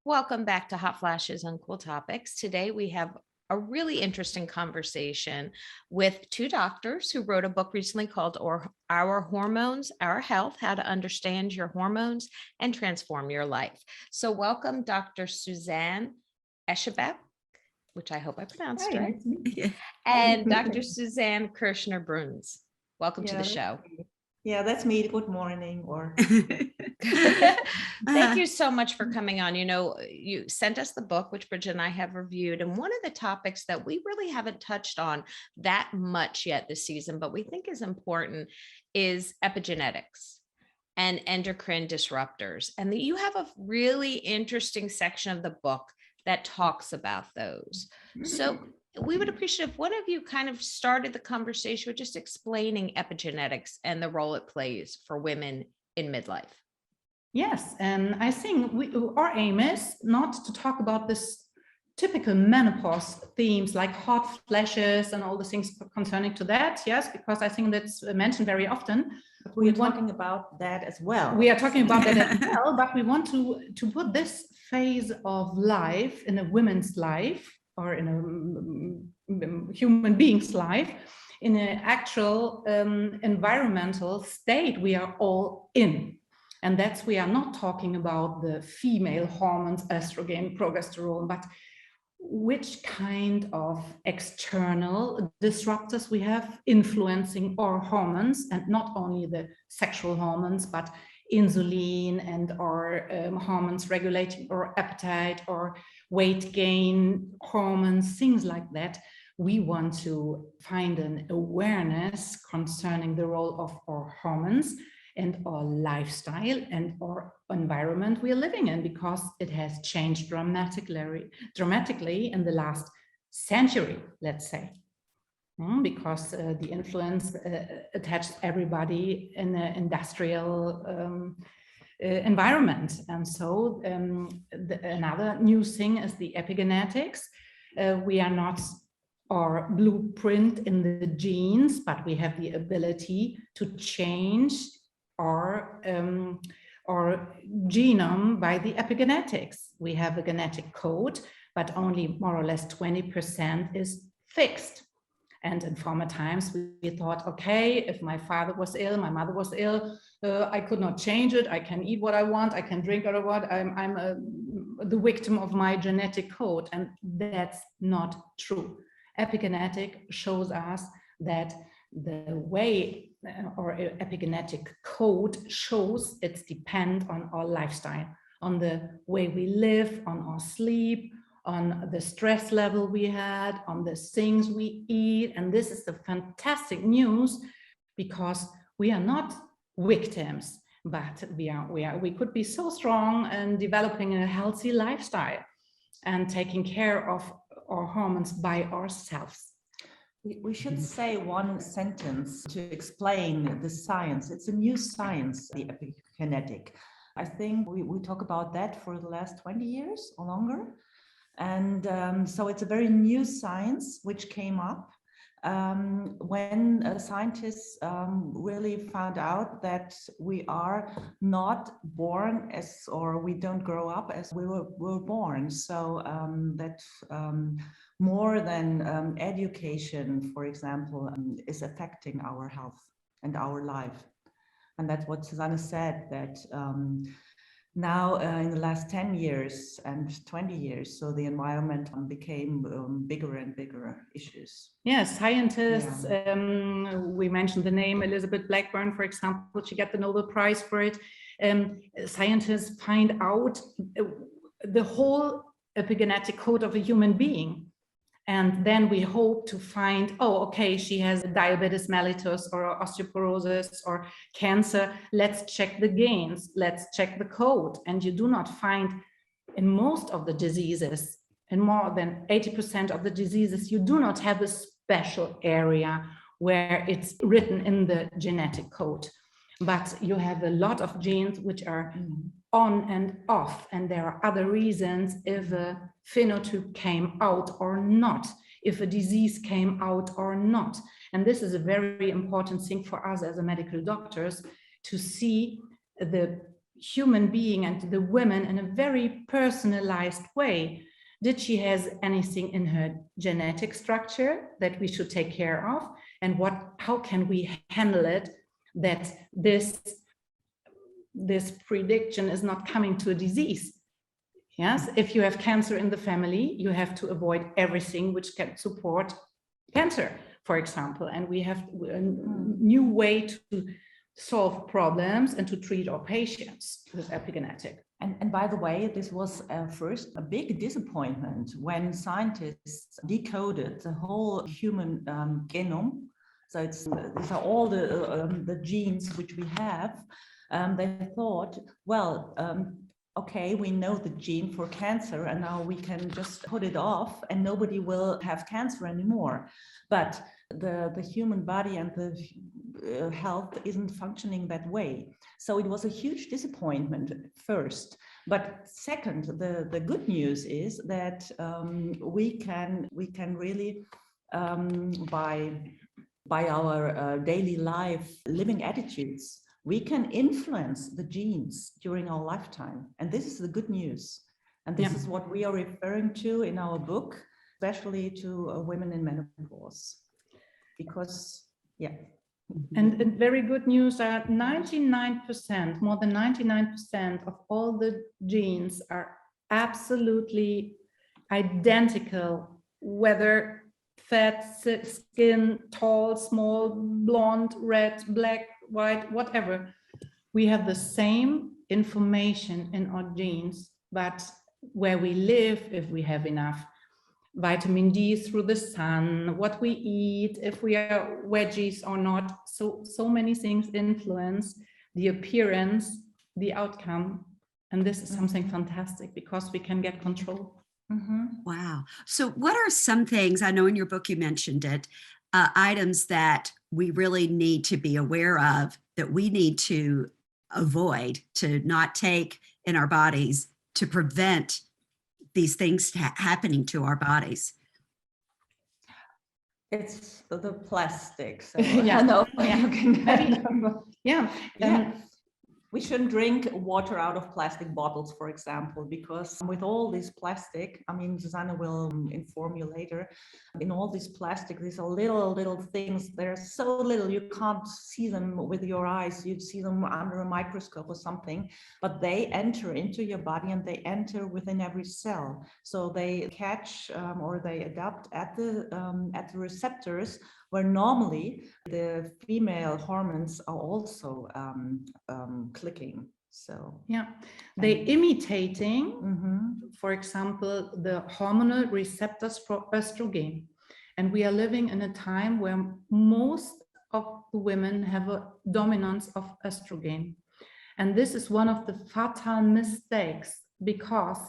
Welcome back to Hot Flashes on Cool Topics. Today we have a really interesting conversation with two doctors who wrote a book recently called Our Hormones, Our Health, How to Understand Your Hormones and Transform Your Life. So welcome Dr. Susanne Esche-Belke, which I hope I pronounced right, and Dr. Suzann Kirschner-Brouns. Welcome to the show. Yeah, that's me. Good morning. Thank you so much for coming on. You know, you sent us the book, which Bridget and I have reviewed. And one of the topics that we really haven't touched on that much yet this season, but we think is important, is epigenetics and endocrine disruptors. And you have a really interesting section of the book that talks about those. So we would appreciate if one of you kind of started the conversation with just explaining epigenetics and the role it plays for women in midlife. Yes, and I think our aim is not to talk about this typical menopause themes like hot flashes and all the things concerning to that. Yes, because I think that's mentioned very often. We're talking about that as well. We are talking about that as well, but we want to put this phase of life in a woman's life or in a human being's life in an actual environmental state we are all in. And that's, we are not talking about the female hormones, estrogen, progesterone, but which kind of external disruptors we have influencing our hormones, and not only the sexual hormones, but insulin and our hormones regulating our appetite or weight gain hormones, things like that. We want to find an awareness concerning the role of our hormones and our lifestyle and our environment we are living in, because it has changed dramatically in the last century, let's say, because the influence attached everybody in the industrial environment. And so another new thing is the epigenetics. We are not our blueprint in the genes, but we have the ability to change our genome by the epigenetics. We have a genetic code, but only more or less 20% is fixed. And in former times, we thought, okay, if my father was ill, my mother was ill, I could not change it. I can eat what I want. I can drink what I want. I'm the victim of my genetic code. And that's not true. Epigenetic shows us that the way or epigenetic code shows it's depend on our lifestyle, on the way we live, on our sleep, on the stress level we had, on the things we eat. And this is the fantastic news, because we are not victims, but we could be so strong and developing a healthy lifestyle and taking care of our hormones by ourselves. We should say one sentence to explain the science. It's a new science, the epigenetic. I think we talk about that for the last 20 years or longer. And so it's a very new science which came up when scientists really found out that we are not born as, or we don't grow up as we were born. So that more than education, for example, is affecting our health and our life. And that's what Susanne said, that now in the last 10 years and 20 years, so the environment became bigger and bigger issues. Yes, scientists, we mentioned the name Elizabeth Blackburn, for example, she got the Nobel Prize for it. Scientists find out the whole epigenetic code of a human being. And then we hope to find, oh, okay, she has diabetes mellitus or osteoporosis or cancer. Let's check the genes. Let's check the code. And you do not find in most of the diseases, in more than 80% of the diseases, you do not have a special area where it's written in the genetic code. But you have a lot of genes which are on and off, and there are other reasons if a phenotype came out or not, if a disease came out or not. And this is a very important thing for us as a medical doctors, to see the human being and to the women in a very personalized way. Did she has anything in her genetic structure that we should take care of? And how can we handle it that this prediction is not coming to a disease? Yes, if you have cancer in the family, you have to avoid everything which can support cancer, for example. And we have a new way to solve problems and to treat our patients with epigenetic. And by the way, this was first a big disappointment when scientists decoded the whole human genome. So these are all the genes which we have. They thought, well, okay, we know the gene for cancer, and now we can just put it off and nobody will have cancer anymore. But the human body and the health isn't functioning that way. So it was a huge disappointment first. But second, the good news is that we can really, by our daily life living attitudes, we can influence the genes during our lifetime. And this is the good news. And this is what we are referring to in our book, especially to women in menopause. Because, And very good news that 99%, more than 99% of all the genes are absolutely identical, whether fat, skin, tall, small, blonde, red, black, white, whatever. We have the same information in our genes, but where we live, if we have enough vitamin D through the sun, what we eat, if we are veggies or not, so many things influence the appearance, the outcome, and this is something fantastic because we can get control. Wow. So what are some things, I know in your book you mentioned it, items that we really need to be aware of, that we need to avoid, to not take in our bodies to prevent these things happening to our bodies? It's the plastic. So I know you can. We shouldn't drink water out of plastic bottles, for example, because with all this plastic, I mean, Susanne will inform you later, in all this plastic, these are little things. They're so little, you can't see them with your eyes. You'd see them under a microscope or something, but they enter into your body and they enter within every cell. So they catch or they adapt at the receptors where normally the female hormones are also clicking. So they imitating, for example, the hormonal receptors for estrogen. And we are living in a time where most of the women have a dominance of estrogen. And this is one of the fatal mistakes, because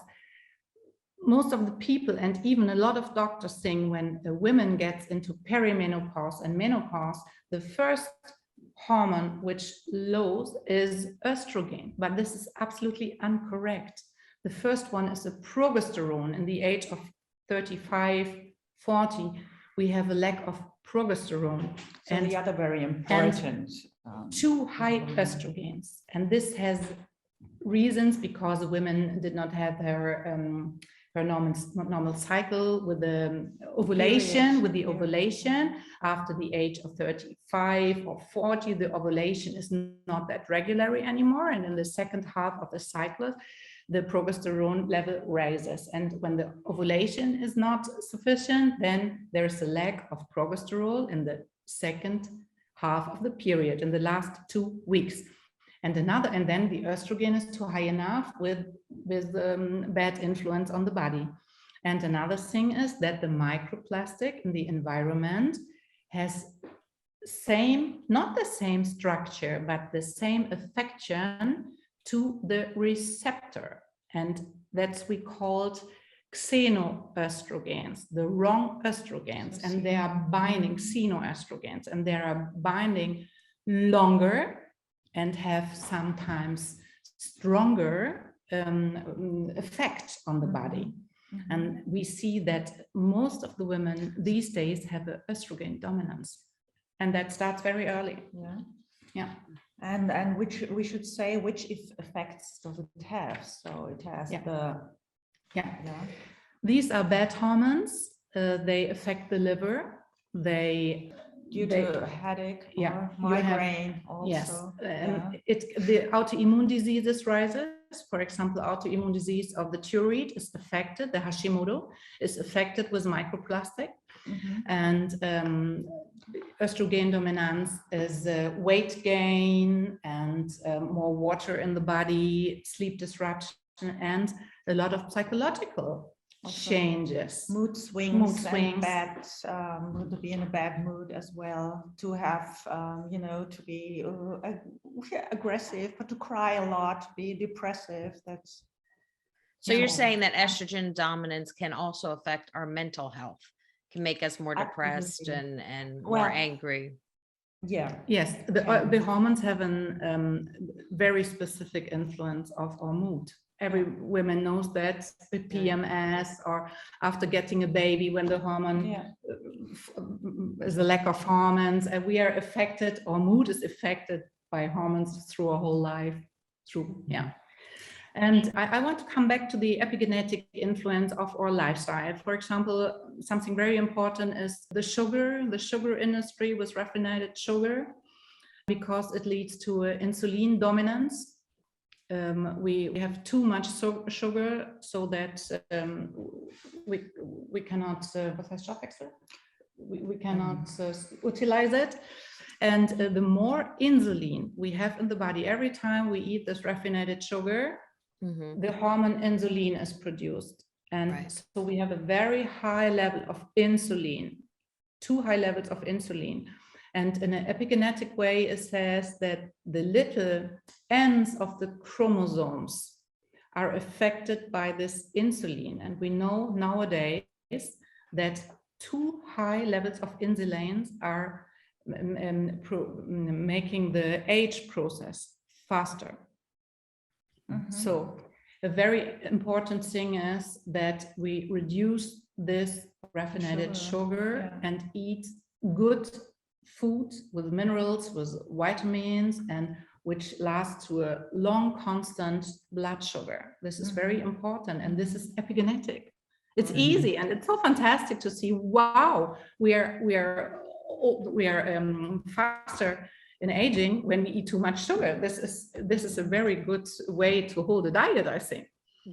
most of the people and even a lot of doctors think when a woman gets into perimenopause and menopause, the first hormone which lowers is estrogen, but this is absolutely incorrect. The first one is the progesterone. In the age of 35, 40, we have a lack of progesterone. So and the other very important. Too high estrogens. And this has reasons because women did not have her normal cycle with the ovulation, after the age of 35 or 40, the ovulation is not that regular anymore, and in the second half of the cycle the progesterone level rises, and when the ovulation is not sufficient, then there's a lack of progesterone in the second half of the period, in the last 2 weeks. And then the estrogen is too high enough with bad influence on the body. And another thing is that the microplastic in the environment has not the same structure, but the same affection to the receptor. And that's we called xenoestrogens, the wrong estrogens, and they are binding xenoestrogens, and they are binding longer and have sometimes stronger effect on the body. And we see that most of the women these days have an estrogen dominance, and that starts very early. Yeah. And which we should say, which effects does it have? So it has Yeah. These are bad hormones. They affect the liver. Due to headache or migraine also. Yes, the autoimmune diseases rises. For example, autoimmune disease of the thyroid is affected, the Hashimoto is affected with microplastic. And estrogen dominance is weight gain and more water in the body, sleep disruption, and a lot of psychological changes, mood swings, and bad to be in a bad mood as well, to have to be aggressive, but to cry a lot, to be depressive. That's so you're saying that estrogen dominance can also affect our mental health, can make us more depressed and more angry. Yes, the hormones have a very specific influence of our mood. Every woman knows that with PMS or after getting a baby, when the hormone is a lack of hormones, and we are affected, our mood is affected by hormones through our whole life. And I want to come back to the epigenetic influence of our lifestyle. For example, something very important is the sugar industry with refined sugar, because it leads to insulin dominance. We have too much sugar, so that we cannot we cannot utilize it. And the more insulin we have in the body, every time we eat this refined sugar, the hormone insulin is produced. And so we have a very high level of insulin, too high levels of insulin. And in an epigenetic way, it says that the little ends of the chromosomes are affected by this insulin. And we know nowadays that too high levels of insulin are making the age process faster. So a very important thing is that we reduce this refined sugar and eat good food with minerals, with vitamins, and which lasts to a long constant blood sugar. This is very important, and this is epigenetic. It's easy, and it's so fantastic to see. Wow, we are faster in aging when we eat too much sugar. This is a very good way to hold a diet, I think.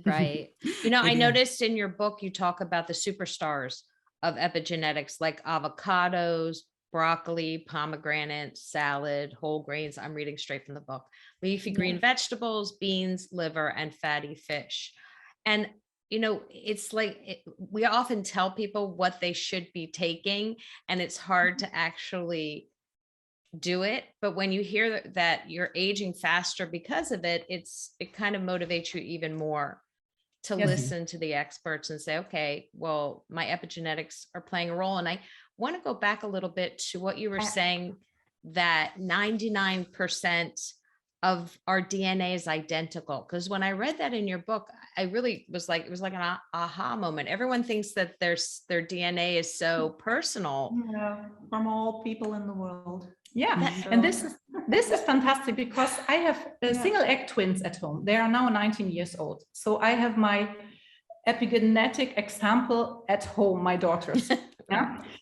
Right. I noticed in your book you talk about the superstars of epigenetics, like avocados, broccoli, pomegranate, salad, whole grains. I'm reading straight from the book. Leafy green vegetables, beans, liver, and fatty fish. And it's like we often tell people what they should be taking, and it's hard to actually do it. But when you hear that you're aging faster because of it, it kind of motivates you even more to listen to the experts and say, okay, well, my epigenetics are playing a role. And I want to go back a little bit to what you were saying, that 99% of our DNA is identical. Because when I read that in your book, I really was like, it was like an aha moment. Everyone thinks that their DNA is so personal. From all people in the world. And this is fantastic, because I have single egg twins at home. They are now 19 years old. So I have my epigenetic example at home, my daughters.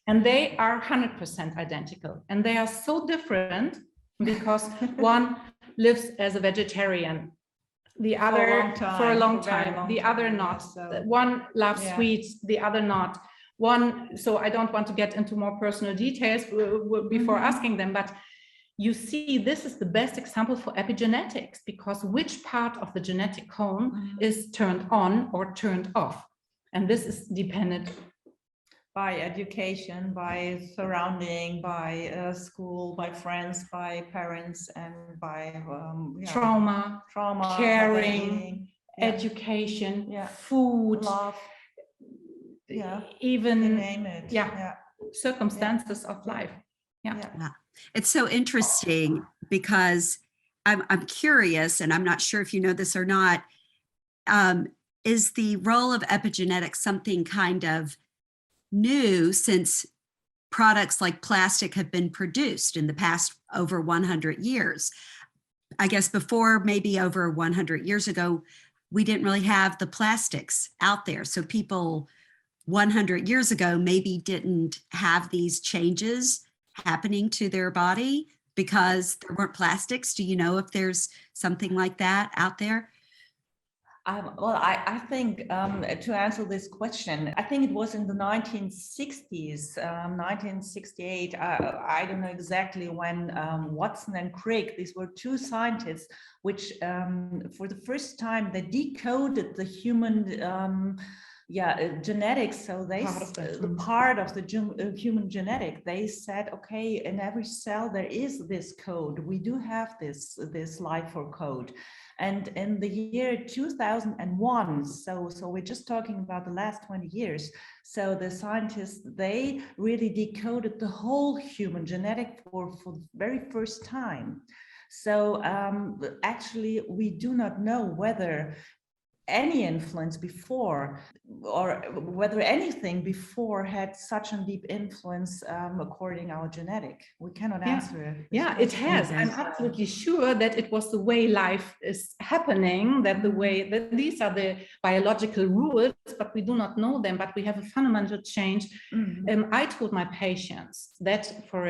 And they are 100% identical. And they are so different because one lives as a vegetarian, the other for a long time, the other not. One loves sweets, the other not. One, so I don't want to get into more personal details before asking them, but you see, this is the best example for epigenetics, because which part of the genetic code is turned on or turned off. And this is dependent by education, by surrounding, by school, by friends, by parents, and by trauma, caring, education, food, love, even you name it. Circumstances of life. It's so interesting, because I'm curious, and I'm not sure if you know this or not. Is the role of epigenetics something kind of new, since products like plastic have been produced in the past over 100 years. I guess before, maybe over 100 years ago, we didn't really have the plastics out there. So people 100 years ago maybe didn't have these changes happening to their body because there weren't plastics. Do you know if there's something like that out there? Well, I think to answer this question, I think it was in the 1960s, 1968. I don't know exactly when Watson and Crick, these were two scientists, which for the first time they decoded the human genetics. So they the part of the human genetic. They said, okay, in every cell there is this code. We do have this LIFO code. And in the year 2001, so we're just talking about the last 20 years. So the scientists, they really decoded the whole human genetic for the very first time. So actually, we do not know whether any influence before, or whether anything before had such a deep influence according our genetic. We cannot answer it. Yeah, it has. I'm absolutely sure that it was the way life is happening, that the way that these are the biological rules, but we do not know them, but we have a fundamental change. I told my patients that for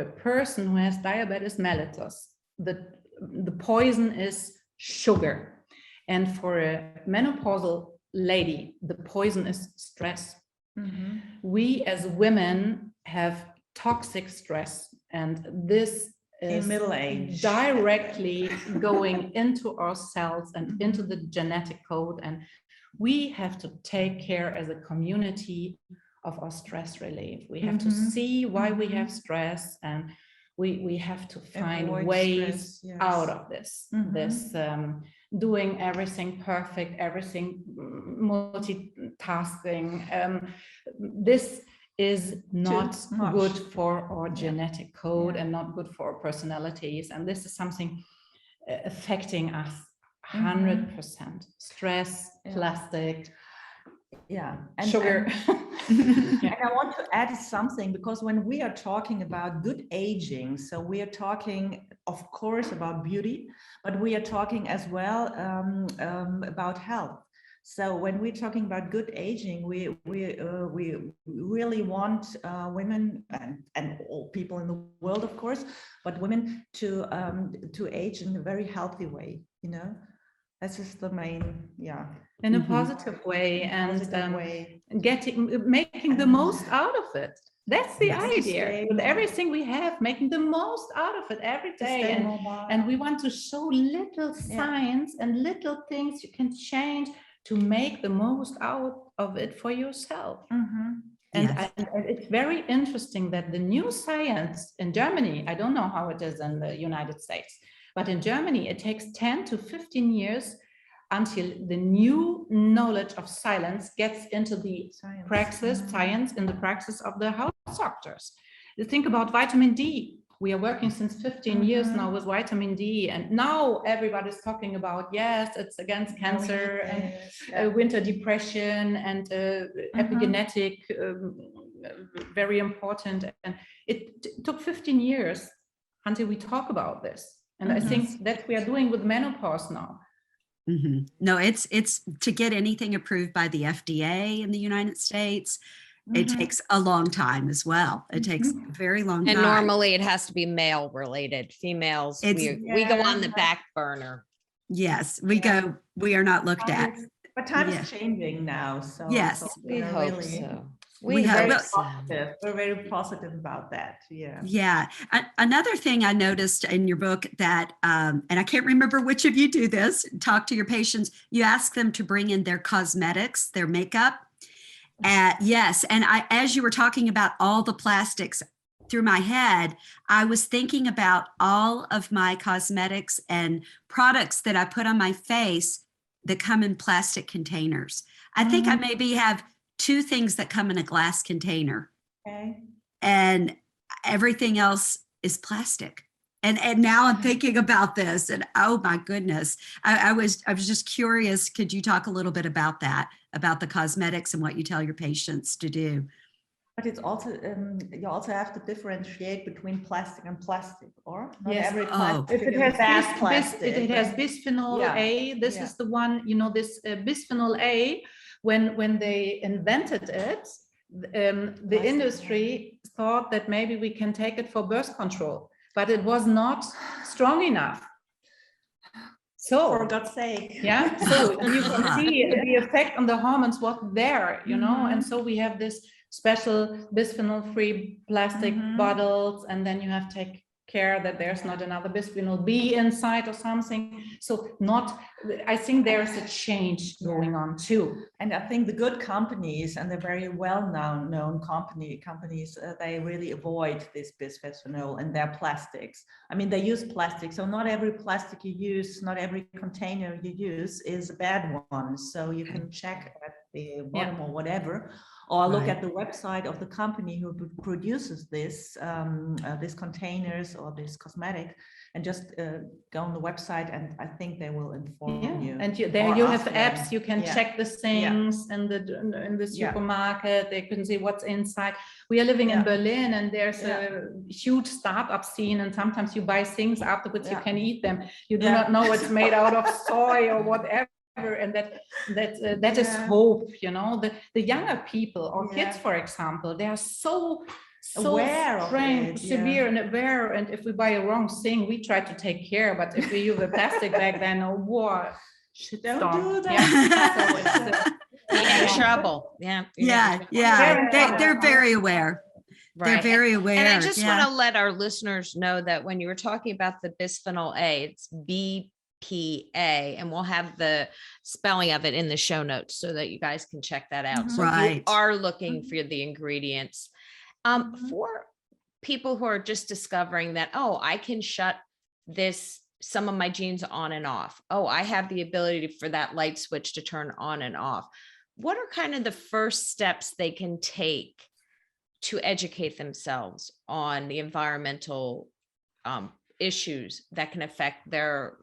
a person who has diabetes mellitus, the poison is sugar. And for a menopausal lady, the poison is stress. We as women have toxic stress, and this is in middle age directly going into our cells and into the genetic code. And we have to take care as a community of our stress relief. We have to see why we have stress, and we have to find ways stress, out of this. Doing everything perfect, everything multitasking. This is not good for our genetic code and not good for our personalities. And this is something affecting us 100%. Stress, plastic, and sugar. And I want to add something, because when we are talking about good aging, so we are talking, of course, about beauty, but we are talking as well about health. So when we're talking about good aging, we really want women and all people in the world, of course, but women to age in a very healthy way. You know, that's just the main, in a positive way, and making the most out of it. That's the idea. With everything we have, making the most out of it every day. And we want to show little signs and little things you can change to make the most out of it for yourself. And it's very interesting that the new science in Germany, I don't know how it is in the United States, but in Germany, it takes 10 to 15 years until the new knowledge of science gets into the science in the practice of the house doctors. You think about vitamin D. We are working since 15 years now with vitamin D, and now everybody's talking about, yes, it's against cancer and winter depression and epigenetic, very important. And it took 15 years until we talk about this. And I think that we are doing with menopause now. No, it's to get anything approved by the FDA in the United States, it takes a long time as well. It takes a very long time. And normally it has to be male related. Females, we go on the back burner. Yes, we are not looked at. But time is changing now. So yes, we hope so. We're very positive about that. Yeah. Another thing I noticed in your book that, and I can't remember which of you do this, talk to your patients, you ask them to bring in their cosmetics, their makeup. Yes. And as you were talking about all the plastics through my head, I was thinking about all of my cosmetics and products that I put on my face that come in plastic containers. I think I maybe have 2 things that come in a glass container. And everything else is plastic. And now I'm thinking about this, and oh my goodness, I was just curious. Could you talk a little bit about that, about the cosmetics and what you tell your patients to do? But it's also you also have to differentiate between plastic and plastic, or not Yes. every Oh. plastic If it is has bad plastic. if it has bisphenol Yeah. A, this Yeah. is the one, you know, this bisphenol A, when they invented it, the Plastic, industry thought that maybe we can take it for birth control, but it was not strong enough. So For God's sake. yeah, so you can see the effect on the hormones was there, you know, and so we have this special bisphenol-free plastic bottles, and then you have to take care that there's not another bisphenol B inside or something. So I think there's a change going on too. And I think the good companies, and the very well-known companies, they really avoid this bisphenol in their plastics. I mean, they use plastic, so not every plastic you use, not every container you use is a bad one. So you can check at the bottom or whatever, or look at the website of the company who produces this, these containers or this cosmetic, and just go on the website, and I think they will inform you. And there you have apps, you can check the things in the supermarket, they can see what's inside. We are living in Berlin, and there's a huge startup scene, and sometimes you buy things afterwards, you can eat them. You do not know it's made out of soy or whatever. And that is hope, you know. The younger people or kids, for example, they are so aware severe and aware, and if we buy a wrong thing, we try to take care, but if we use a plastic bag, then what? Don't do that. So you're in trouble. They're very aware. Right. They're very aware. And I just want to let our listeners know that when you were talking about the bisphenol A, it's BPA, and we'll have the spelling of it in the show notes so that you guys can check that out. So if you are looking for the ingredients. For people who are just discovering that, oh, I can shut some of my genes on and off. Oh, I have the ability for that light switch to turn on and off. What are kind of the first steps they can take to educate themselves on the environmental issues that can affect their,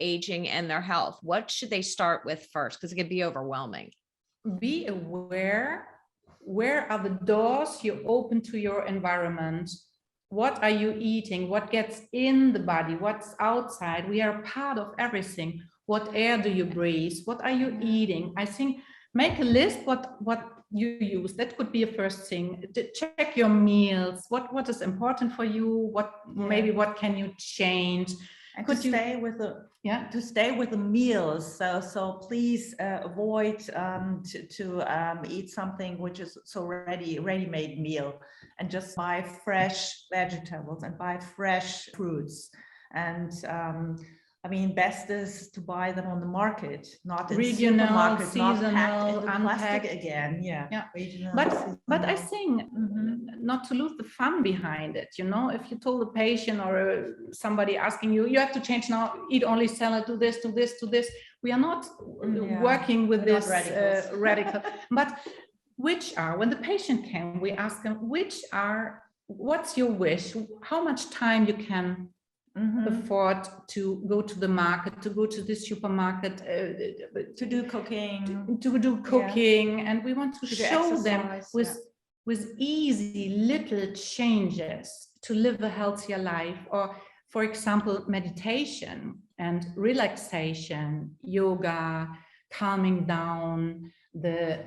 aging and their health? What should they start with first? Because it can be overwhelming. Be aware. Where are the doors you open to your environment? What are you eating? What gets in the body? What's outside? We are part of everything. What air do you breathe? What are you eating? I think make a list what you use. That could be a first thing. Check your meals. What is important for you? Maybe what can you change? And to stay with the meals. So please avoid to eat something which is so ready-made meal, and just buy fresh vegetables and buy fresh fruits. And I mean, best is to buy them on the market, not in regional, supermarket, seasonal, not packed into unpacked. plastic again. Regional, but I think not to lose the fun behind it. You know, if you told a patient or somebody asking you, you have to change now, eat only salad, do this, do this, do this. We are not working with this radical. But when the patient came, we ask them, what's your wish? How much time you can afford to go to the market, to go to the supermarket, to do cooking, and we want to show them with easy little changes to live a healthier life. Or, for example, meditation and relaxation, yoga, calming down the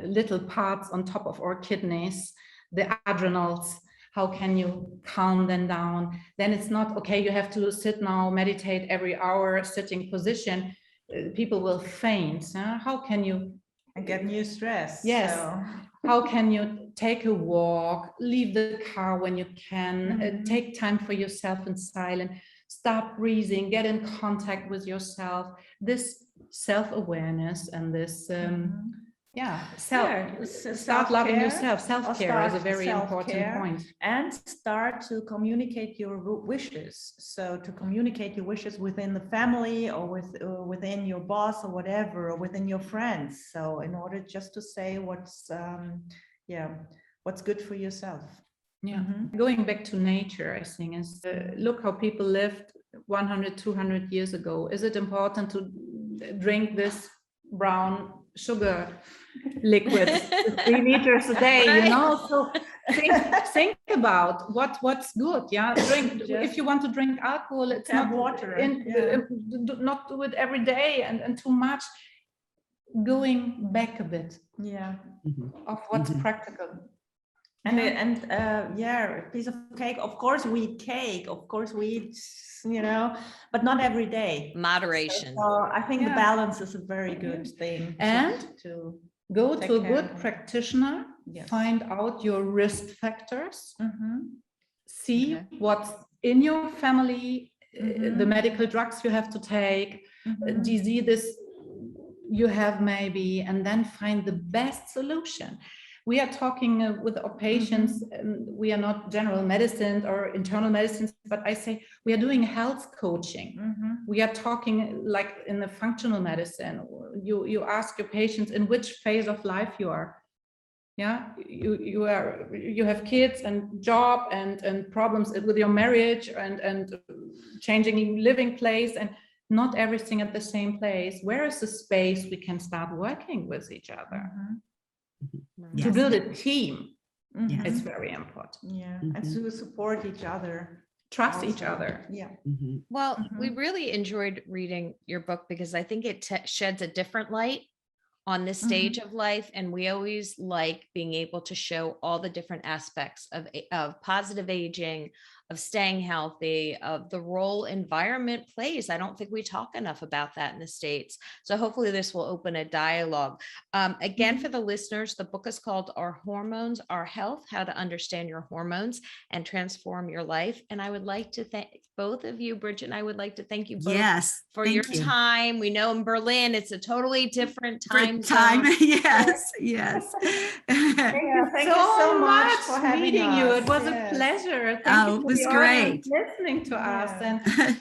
little parts on top of our kidneys, the adrenals. How can you calm them down? Then it's not, okay, you have to sit now, meditate every hour, sitting position. People will faint. How can you? And get new stress. Yes. So. How can you take a walk, leave the car when you can, take time for yourself in silence, start breathing, get in contact with yourself. This self-awareness and this... start loving yourself. Self-care is a very important point. And start to communicate your wishes. So to communicate your wishes within the family, or within your boss, or whatever, or within your friends. So in order just to say what's good for yourself. Going back to nature, I think, is look how people lived 100, 200 years ago. Is it important to drink this brown sugar liquids, 3 liters a day, Right. you know. So think about what's good. Yeah, drink. If you want to drink alcohol, it's Have not water, not do it every day and too much. Going back a bit Yeah. of what's Mhm. practical. And a piece of cake. Of course, we eat cake. Of course, we eat, but not every day. Moderation. So I think the Yeah. balance is a very good thing. And to go take to a care good of it. practitioner, Yes. find out your risk factors, see Okay. what's in your family, Mhm. the medical drugs you have to take, diseases you have maybe, and then find the best solution. We are talking with our patients, we are not general medicine or internal medicines, but I say we are doing health coaching. We are talking like in the functional medicine. You ask your patients in which phase of life you are. Yeah, you have kids and job and problems with your marriage and changing living place, and not everything at the same place. Where is the space we can start working with each other to Yes. build a team? Yes. It's very important. Yeah, and to support each other. Trust also. each other. Yeah. Mhm. Well, we really enjoyed reading your book because I think it sheds a different light on this stage of life, and we always like being able to show all the different aspects of positive aging, of staying healthy, of the role environment plays. I don't think we talk enough about that in the States. So hopefully this will open a dialogue. Again, for the listeners, the book is called Our Hormones, Our Health, How to Understand Your Hormones and Transform Your Life. And I would like to thank both of you, Bridget, and I would like to thank you both Yes. for thank your you. time. We know in Berlin, it's a totally different time Time. zone. Yes. Yes. Thank you so much for having meeting us. you. It was Yes. a pleasure. Thank Oh, you it for was the great. audience listening to us, Yeah.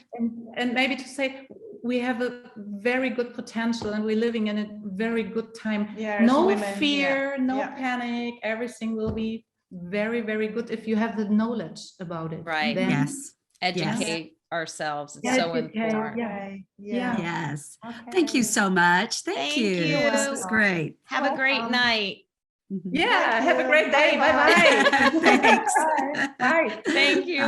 and maybe to say we have a very good potential and we're living in a very good time. Yeah, as No women, fear, no yeah. panic. Everything will be very, very good if you have the knowledge about it. Right. Then Yes. Educate ourselves. It's Yeah, so educate, important. yeah. Okay. Yeah. Yes. Okay. Thank you so much. Thank you. you. This was great. Have a great night. Yeah, Thank have a you. great day. Bye-bye. Bye-bye. Thanks. Bye. Thank you. Bye.